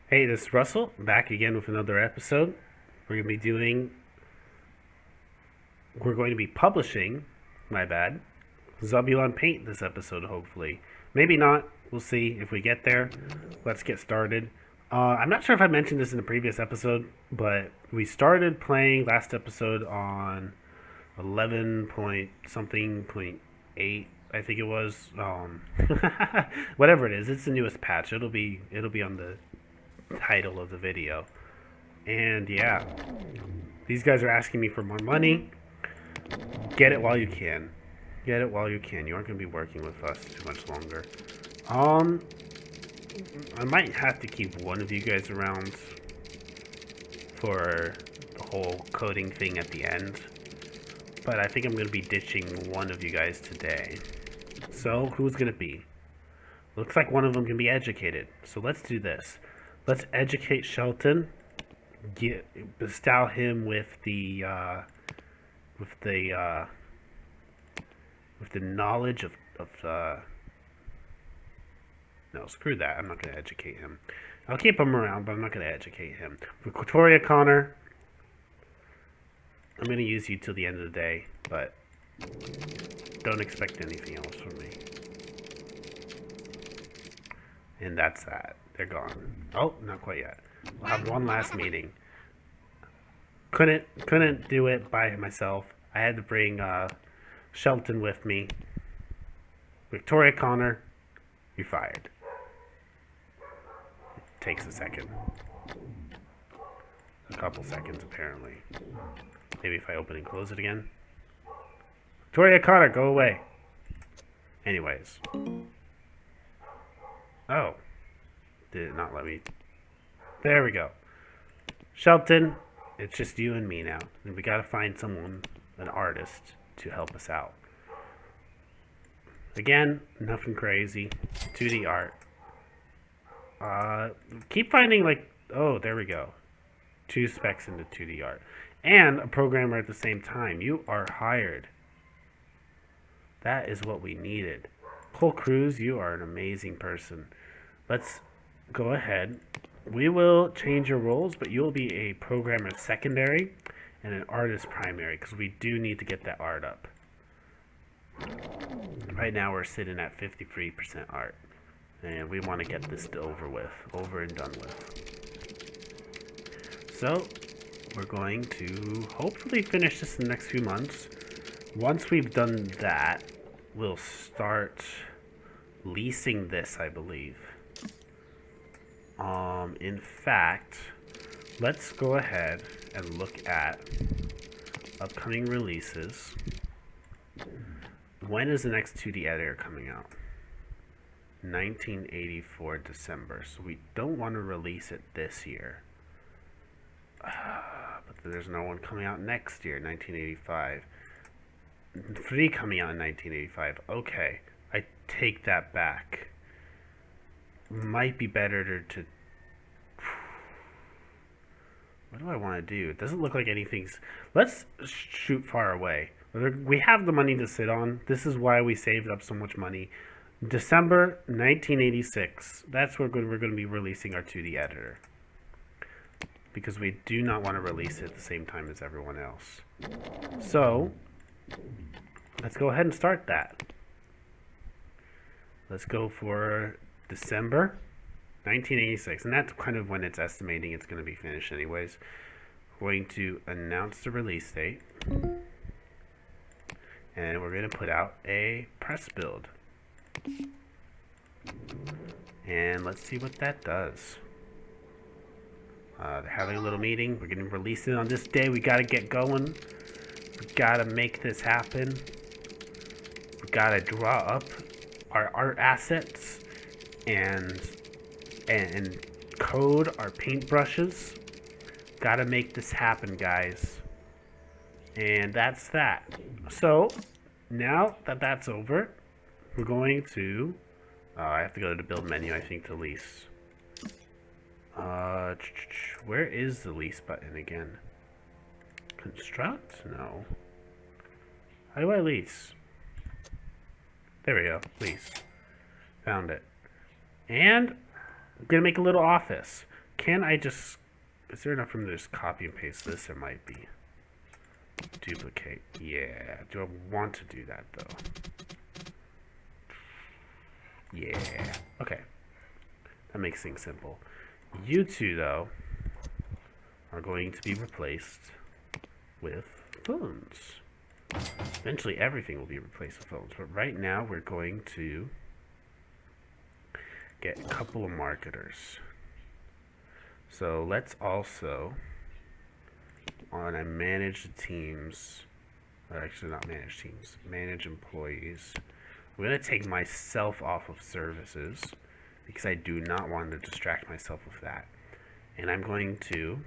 Hey, this is Russell, back again with another episode. We're going to be doing, we're going to be publishing, my bad, Zebulon Paint this episode, hopefully. Maybe not. We'll see if we get there. Let's get started. I'm not sure if I mentioned this in the previous episode, but we started playing last episode on 11 point something point 8, I think it was. Whatever it is, it's the newest patch. It'll be on the title of the video. And yeah, these guys are asking me for more money. Get it while you can. Get it while you can. You aren't going to be working with us too much longer. Um, I might have to keep one of you guys around for the whole coding thing at the end. But I think I'm going to be ditching one of you guys today. So, who's going to be? Looks like one of them can be educated. So let's do this. Let's educate Shelton. Bestow him with the knowledge of no, screw that. I'm not going to educate him. I'll keep him around, but I'm not going to educate him. Victoria Connor, I'm going to use you till the end of the day, but don't expect anything else from me. And that's that. They're gone. Oh, not quite yet. We'll have one last meeting. Couldn't do it by myself. I had to bring Shelton with me. Victoria Connor, you're fired. It takes a second. A couple seconds, apparently. Maybe if I open and close it again. Victoria Connor, go away. Anyways. Oh. Did it not let me? There we go. Shelton, it's just you and me now. And we gotta find someone, an artist, to help us out. Again, nothing crazy. 2D art. Keep finding oh, there we go. 2 specs into 2D art. And a programmer at the same time. You are hired. That is what we needed. Cole Cruz, you are an amazing person. Let's go ahead. We will change your roles, but you'll be a programmer secondary and an artist primary, because we do need to get that art up. Right now we're sitting at 53% art, and we want to get this over and done with. So we're going to hopefully finish this in the next few months. Once we've done that, we'll start leasing this, I believe. In fact, let's go ahead and look at upcoming releases. When is the next 2D editor coming out? 1984 December. So we don't want to release it this year. But there's no one coming out next year, 1985. 3 coming out in 1985. Okay, I take that back. Might be better to what do I want to do? It doesn't look like anything's... Let's shoot far away. We have the money to sit on. This is why we saved up so much money. December 1986. That's where we're going to be releasing our 2D editor. Because we do not want to release it at the same time as everyone else. So, let's go ahead and start that. Let's go for December 1986, and that's kind of when it's estimating it's going to be finished anyways. We're going to announce the release date, and we're going to put out a press build. And let's see what that does. They're having a little meeting. We're going to release it on this day. We got to get going. We got to make this happen. We got to draw up our art assets and code our paintbrushes. Gotta make this happen, guys. And that's that. So, now that that's over, we're going to... I have to go to the build menu, I think, to lease. Where is the lease button again? Construct? No. How do I lease? There we go. Lease. Found it. And I'm going to make a little office. Can I just... Is there enough room to just copy and paste this? There might be. Duplicate. Yeah. Do I want to do that, though? Yeah. Okay. That makes things simple. You two, though, are going to be replaced with phones. Eventually, everything will be replaced with phones. But right now, we're going to get a couple of marketers. So let's also, when I manage the teams, or actually not manage teams, manage employees, I'm going to take myself off of services because I do not want to distract myself with that. And I'm going to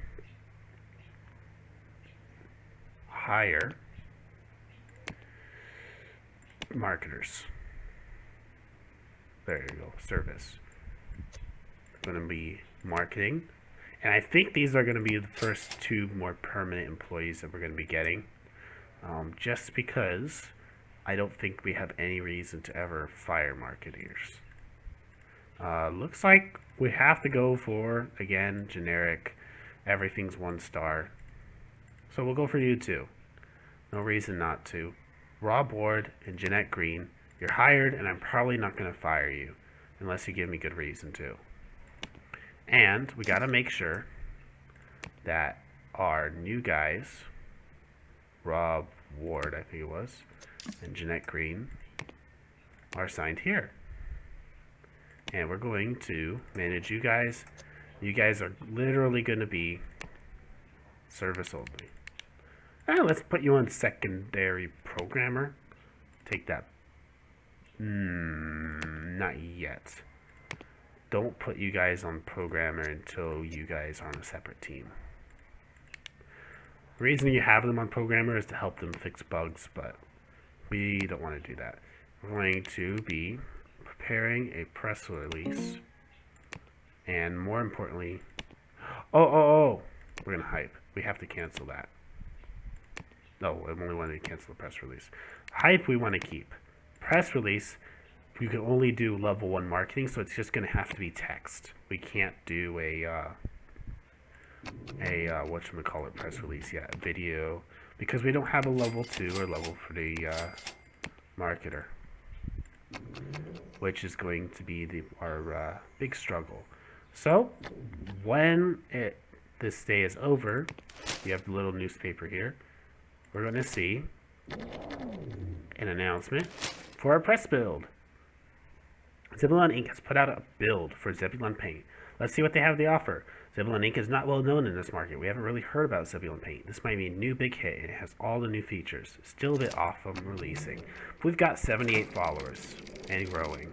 hire marketers. There you go, service. Going to be marketing. And I think these are going to be the first two more permanent employees that we're going to be getting. Just because I don't think we have any reason to ever fire marketers. Looks like we have to go for, again, generic. Everything's 1 star. So we'll go for you too. No reason not to. Rob Ward and Jeanette Green, you're hired, and I'm probably not going to fire you unless you give me good reason to. And we got to make sure that our new guys, Rob Ward, I think it was, and Jeanette Green, are signed here. And we're going to manage you guys. You guys are literally going to be service only. Let's put you on secondary programmer. Take that. Not yet. Don't put you guys on programmer until you guys are on a separate team. The reason you have them on programmer is to help them fix bugs, but we don't want to do that. We're going to be preparing a press release, and more importantly, we're going to hype. We have to cancel that. No, I only wanted to cancel the press release. Hype we want to keep. Press release, you can only do level 1 marketing, so it's just going to have to be text. We can't do a whatchamacallit press release yet, video, because we don't have a level 2 or level 3 marketer, which is going to be our big struggle. So when this day is over, you have the little newspaper here. We're going to see an announcement for our press build. Zebulon Inc. has put out a build for Zebulon Paint. Let's see what they have to offer. Zebulon Inc. is not well known in this market. We haven't really heard about Zebulon Paint. This might be a new big hit, and it has all the new features. Still a bit off from releasing. We've got 78 followers and growing.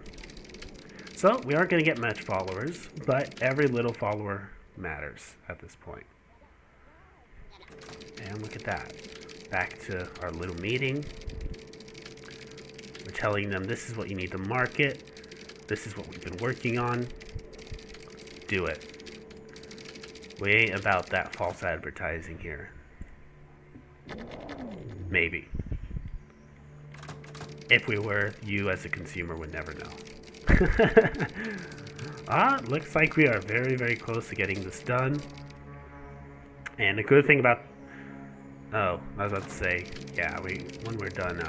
So we aren't going to get much followers, but every little follower matters at this point. And look at that. Back to our little meeting. We're telling them this is what you need to market. This is what we've been working on. Do it. We ain't about that false advertising here. Maybe. If we were, you as a consumer would never know. Looks like we are very, very close to getting this done. And the good thing about... Oh, I was about to say, yeah, when we're done,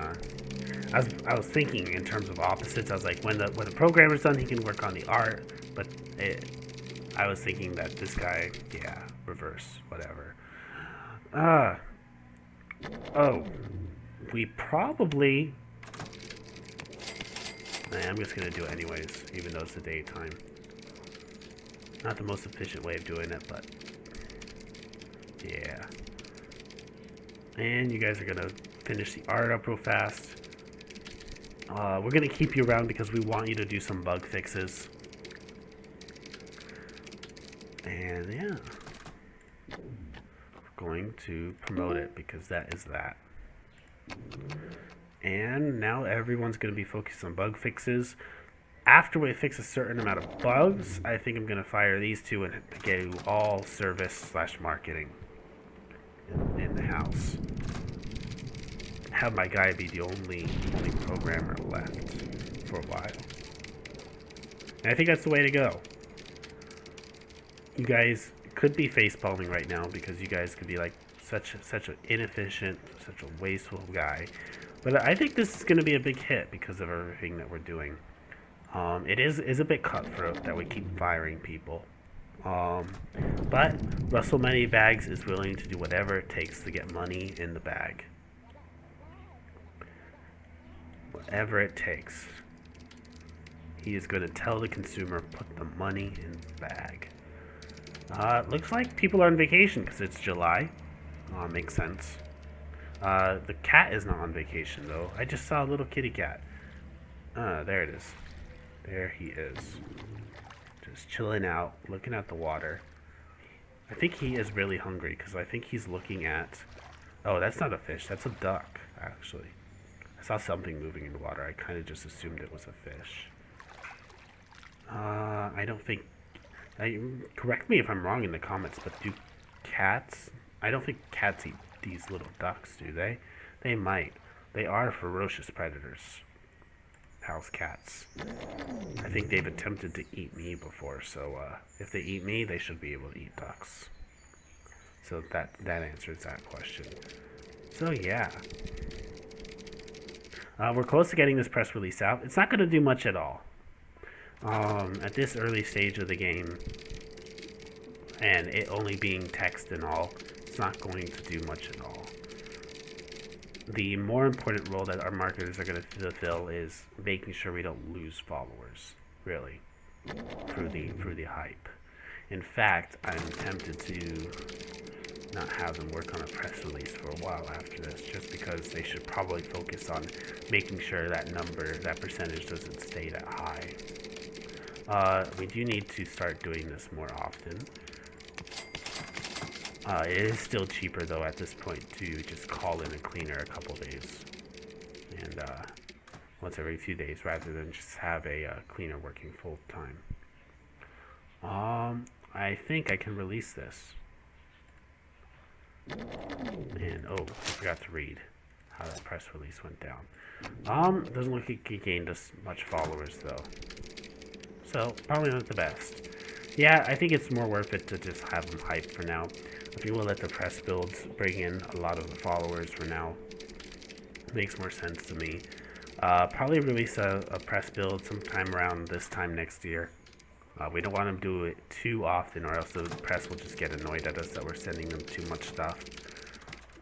I was thinking in terms of opposites. I was like, when the programmer's done, he can work on the art. But I was thinking that this guy, yeah, reverse, whatever. We probably... I'm just gonna do it anyways, even though it's the daytime. Not the most efficient way of doing it, but yeah. And you guys are gonna finish the art up real fast. We're gonna keep you around because we want you to do some bug fixes. And yeah, we're going to promote it because that is that. And now everyone's going to be focused on bug fixes. After we fix a certain amount of bugs, I think I'm going to fire these two and get all service/marketing in the house. Have my guy be the only programmer left for a while. And I think that's the way to go. You guys could be face palming right now because you guys could be like such an inefficient, such a wasteful guy. But I think this is going to be a big hit because of everything that we're doing. It is a bit cutthroat that we keep firing people. Um, but Russell Moneybags is willing to do whatever it takes to get money in the bag. Whatever it takes. He is going to tell the consumer, put the money in the bag. Looks like people are on vacation because it's July. Makes sense. The cat is not on vacation though. I just saw a little kitty cat. There it is. There he is. Just chilling out, looking at the water. I think he is really hungry because I think he's looking at... Oh, that's not a fish. That's a duck, actually. I saw something moving in the water. I kind of just assumed it was a fish. I don't think... correct me if I'm wrong in the comments, but do cats... I don't think cats eat these little ducks, do they? They might. They are ferocious predators. House cats. I think they've attempted to eat me before, so if they eat me, they should be able to eat ducks. So that answers that question. So yeah. We're close to getting this press release out. It's not going to do much at all. At this early stage of the game, and it only being text and all, it's not going to do much at all. The more important role that our marketers are going to fulfill is making sure we don't lose followers, really, through the hype. In fact, I'm tempted to not have them work on a press release for a while after this, just because they should probably focus on making sure that percentage doesn't stay that high. We do need to start doing this more often. It is still cheaper though at this point to just call in a cleaner a couple days, and once every few days, rather than just have a cleaner working full time. I think I can release this. And oh, I forgot to read how that press release went down. Doesn't look like it gained us much followers though, so probably not the best. Yeah, I think it's more worth it to just have them hyped for now. If you will let the press builds bring in a lot of the followers for now, makes more sense to me. Probably release a press build sometime around this time next year. We don't want to do it too often, or else the press will just get annoyed at us that we're sending them too much stuff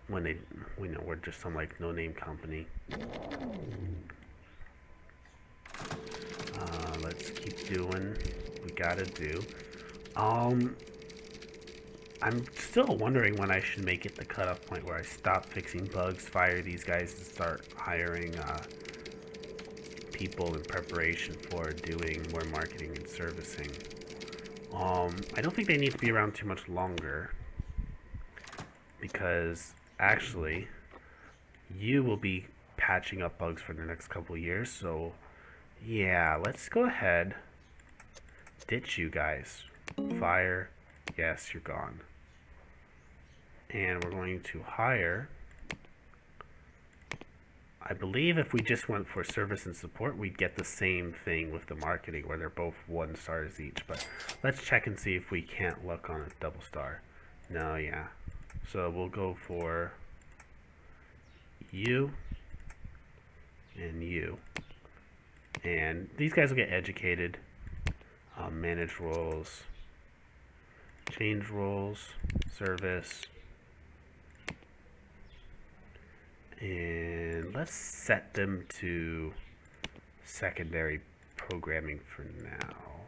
when we know we're just some like no-name company. Let's keep doing what we gotta do. I'm still wondering when I should make it the cutoff point where I stop fixing bugs, fire these guys, and start hiring people in preparation for doing more marketing and servicing. I don't think they need to be around too much longer, because actually you will be patching up bugs for the next couple years. So yeah, let's go ahead, ditch you guys, fire. Yes, you're gone. And we're going to hire, I believe if we just went for service and support, we'd get the same thing with the marketing, where they're both 1 stars each. But let's check and see if we can't luck on a double star. No, yeah. So we'll go for you and you. And these guys will get educated, manage roles, change roles, service, and let's set them to secondary programming for now.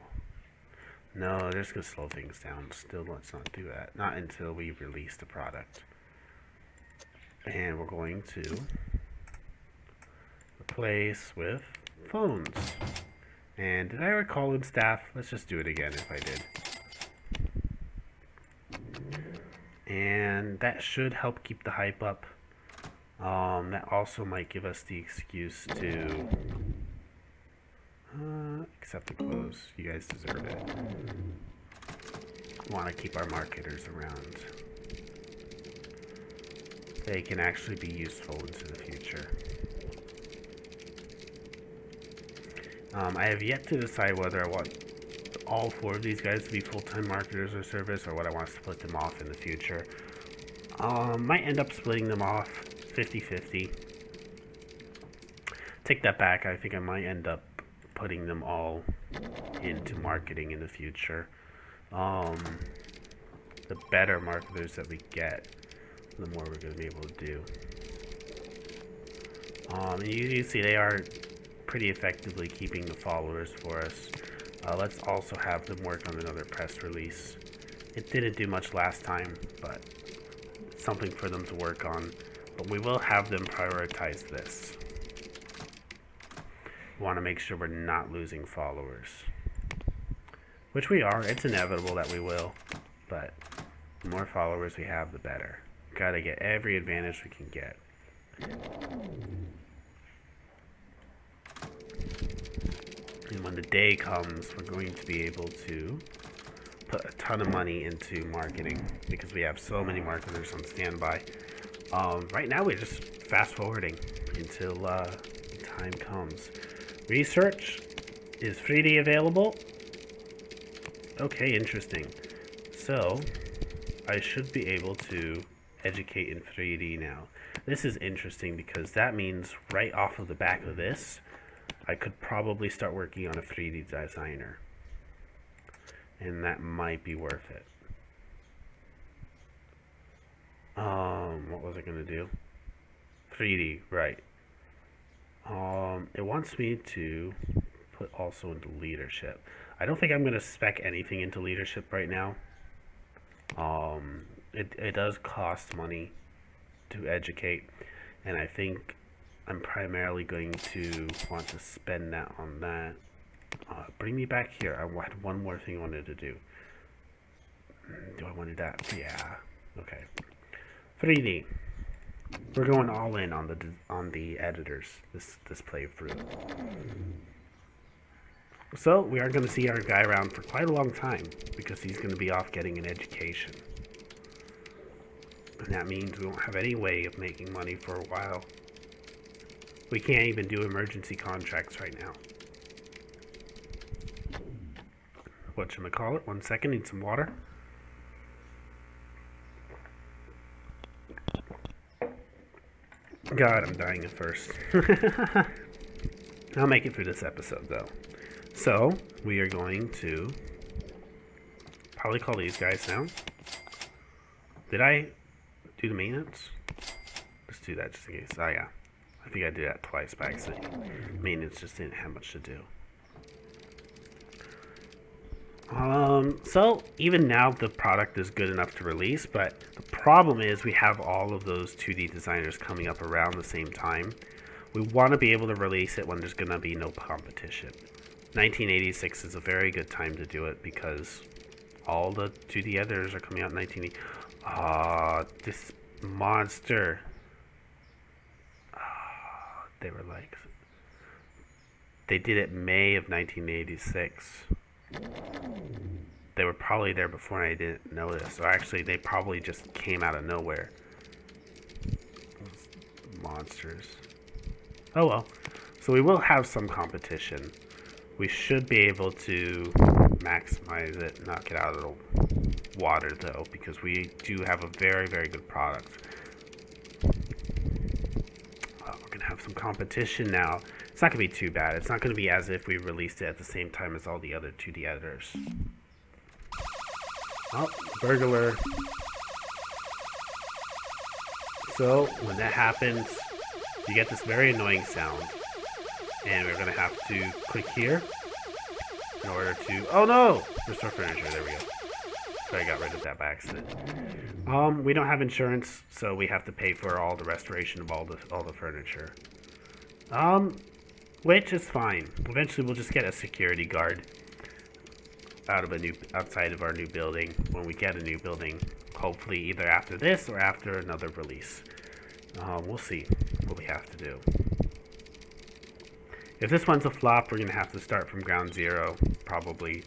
No, they're just going to slow things down. Still, let's not do that. Not until we release the product. And we're going to replace with phones. And did I recall in staff? Let's just do it again if I did. And that should help keep the hype up. That also might give us the excuse to accept the close. You guys deserve it. Want to keep our marketers around. They can actually be useful into the future. I have yet to decide whether I want all 4 of these guys to be full-time marketers or service, or what I want to split them off in the future. Might end up splitting them off 50-50. Take that back. I think I might end up putting them all into marketing in the future. The better marketers that we get, the more we're going to be able to do. You see they are pretty effectively keeping the followers for us. Let's also have them work on another press release. It didn't do much last time, but it's something for them to work on. But we will have them prioritize this. We want to make sure we're not losing followers. Which we are. It's inevitable that we will. But the more followers we have, the better. Gotta get every advantage we can get. And when the day comes, we're going to be able to put a ton of money into marketing because we have so many marketers on standby. Right now, we're just fast forwarding until the time comes. Research is 3D available. Okay, interesting. So I should be able to educate in 3D now. This is interesting because that means right off of the back of this, I could probably start working on a 3D designer. And that might be worth it. What was I going to do? 3D, right. It wants me to put also into leadership. I don't think I'm going to spec anything into leadership right now. It does cost money to educate, and I think I'm primarily going to want to spend that on that. Bring me back here. I had one more thing I wanted to do. Do I want that? Yeah. Okay. 3D. We're going all in on the editors this playthrough. So we are going to see our guy around for quite a long time because he's going to be off getting an education. And that means we won't have any way of making money for a while. We can't even do emergency contracts right now. Whatchamacallit? 1 second, need some water. God, I'm dying at first. I'll make it through this episode though. So, we are going to probably call these guys now. Did I do the maintenance? Let's do that just in case. Oh yeah. I think I did that twice by accident. Maintenance just didn't have much to do. So even now the product is good enough to release, but the problem is we have all of those 2D designers coming up around the same time. We want to be able to release it when there's going to be no competition. 1986 is a very good time to do it because all the 2D editors are coming out in 1980. Ah, this monster. They were like, they did it May of 1986. They were probably there before and I didn't notice. Or actually, they probably just came out of nowhere. Those monsters. Oh well. So we will have some competition. We should be able to maximize it, not get out of the water though, because we do have a very, very good product. We're going to have some competition now. It's not going to be too bad. It's not going to be as if we released it at the same time as all the other 2D editors. Oh, burglar. So, when that happens, you get this very annoying sound. And we're going to have to click here in order to... Oh no! Restore furniture. There we go. So I got rid of that by accident. We don't have insurance, so we have to pay for all the restoration of all the furniture. Which is fine. Eventually we'll just get a security guard outside of our new building when we get a new building. Hopefully either after this or after another release. We'll see what we have to do. If this one's a flop, we're going to have to start from ground zero, probably.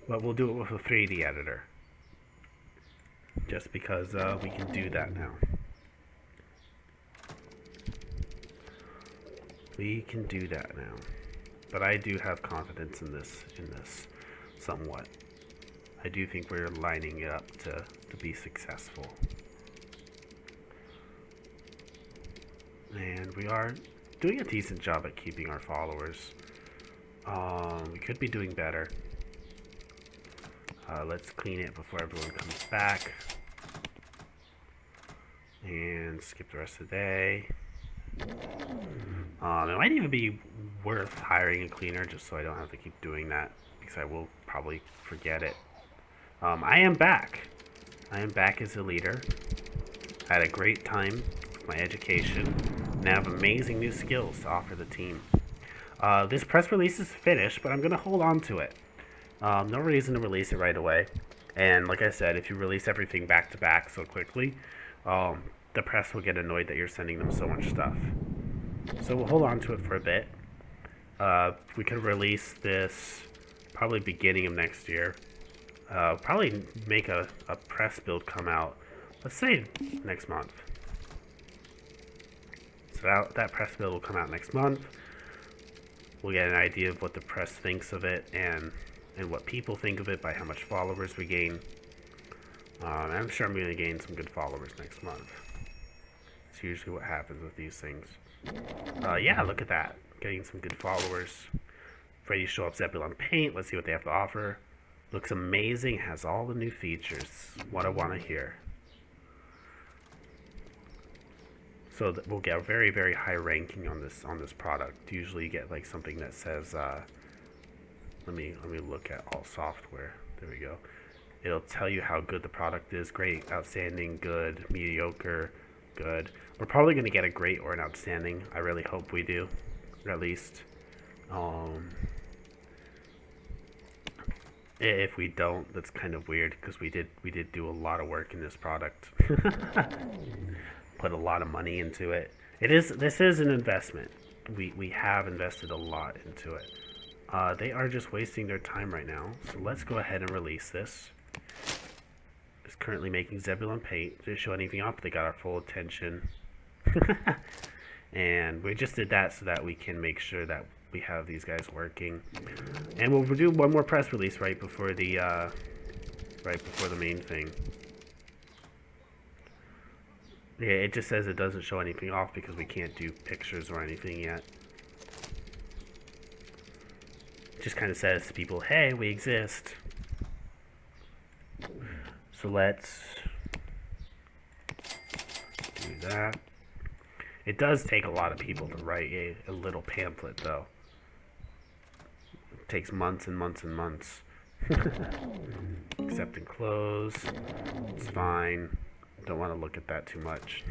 But we'll do it with a 3D editor. Just because we can do that now. We can do that now. But I do have confidence in this. somewhat. I do think we're lining it up to be successful. And we are doing a decent job at keeping our followers. We could be doing better. Let's clean it before everyone comes back. And skip the rest of the day. It might even be worth hiring a cleaner just so I don't have to keep doing that, because I will probably forget it. I am back. I am back as a leader. I had a great time with my education, and I have amazing new skills to offer the team. This press release is finished, but I'm going to hold on to it. No reason to release it right away. And like I said, if you release everything back to back so quickly, the press will get annoyed that you're sending them so much stuff. So we'll hold on to it for a bit. We could release this probably beginning of next year. Probably make a press build come out, let's say next month. So that press build will come out next month. We'll get an idea of what the press thinks of it and what people think of it by how much followers we gain. I'm sure I'm going to gain some good followers next month. It's usually what happens with these things. Yeah, look at that. Getting some good followers. Ready to show up Zebulon Paint. Let's see what they have to offer. Looks amazing. Has all the new features. What I want to hear. So we'll get a very, very high ranking on this product. Usually you get like something that says, let me look at all software. There we go. It'll tell you how good the product is. Great, outstanding, good, mediocre, good. We're probably going to get a great or an outstanding. I really hope we do, or at least. If we don't, that's kind of weird because we did do a lot of work in this product. Put a lot of money into it. This is an investment. We have invested a lot into it. They are just wasting their time right now. So let's go ahead and release this. It's currently making Zebulon Paint. Didn't show anything off, but they got our full attention. And we just did that so that we can make sure that we have these guys working. And we'll do one more press release right before the main thing. Yeah, it just says it doesn't show anything off because we can't do pictures or anything yet. It just kind of says to people, hey, we exist. So let's do that. It does take a lot of people to write a little pamphlet, though. It takes months and months and months. Accept and close. It's fine. Don't want to look at that too much.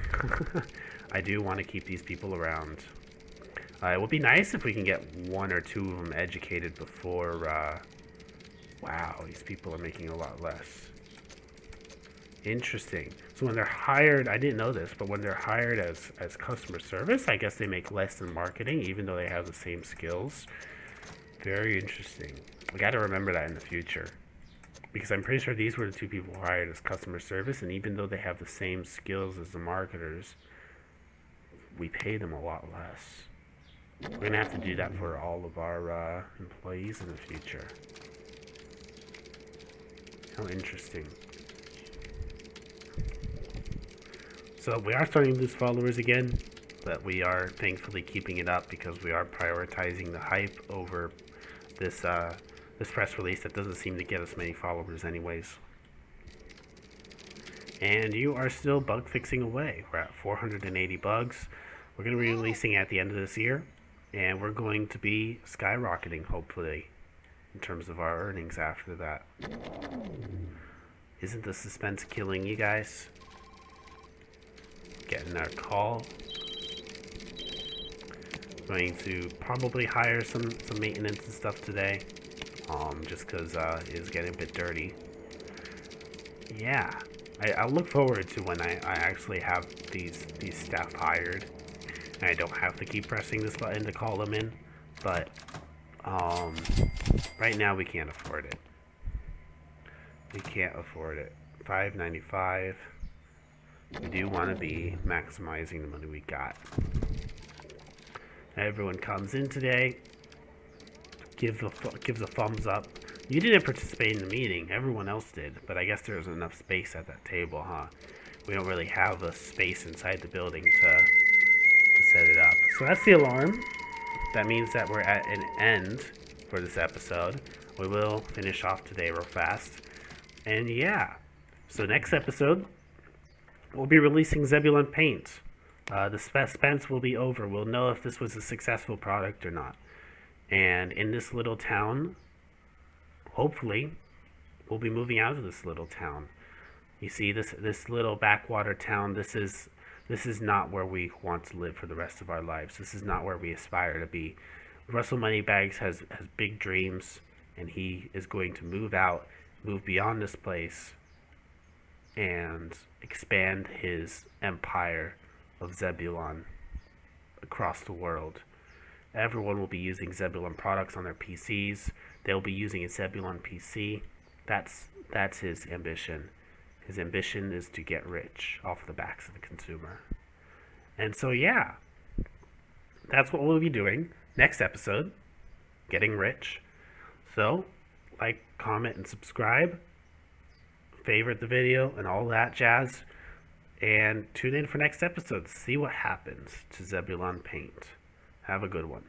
I do want to keep these people around. It would be nice if we can get one or two of them educated before... wow, these people are making a lot less. Interesting. So when they're hired, I didn't know this, but when they're hired as customer service, I guess they make less than marketing, even though they have the same skills. Very interesting. I got to remember that in the future. Because I'm pretty sure these were the two people hired as customer service, and even though they have the same skills as the marketers, we pay them a lot less. We're going to have to do that for all of our employees in the future. How interesting. So we are starting to lose followers again, but we are thankfully keeping it up because we are prioritizing the hype over this press release that doesn't seem to get us many followers anyways. And you are still bug fixing away. We're at 480 bugs. We're going to be releasing at the end of this year, and we're going to be skyrocketing, hopefully, in terms of our earnings after that. Isn't the suspense killing you guys? Getting our call. Going to probably hire some maintenance and stuff today. Just because it is getting a bit dirty. Yeah, I'll look forward to when I actually have these staff hired, and I don't have to keep pressing this button to call them in. But right now we can't afford it. We can't afford it. $5.95. We do want to be maximizing the money we got. Everyone comes in today. Gives a thumbs up You didn't participate in the meeting. Everyone else did, but I guess there was enough space at that table, huh? We don't really have a space inside the building to set it up. So that's the alarm. That means that we're at an end for this episode. We will finish off today real fast. And yeah, so next episode, we'll be releasing Zebulon Paint. The suspense will be over. We'll know if this was a successful product or not. And in this little town, hopefully, we'll be moving out of this little town. You see, this little backwater town, this is not where we want to live for the rest of our lives. This is not where we aspire to be. Russell Moneybags has big dreams, and he is going to move out, move beyond this place, and expand his empire of Zebulon across the world. Everyone will be using Zebulon products on their PCs. They'll be using a Zebulon PC. That's his ambition. His ambition is to get rich off the backs of the consumer. And so yeah, that's what we'll be doing next episode, getting rich. So like, comment, and subscribe, favorite the video, and all that jazz. And tune in for next episode to see what happens to Zebulon Paint. Have a good one.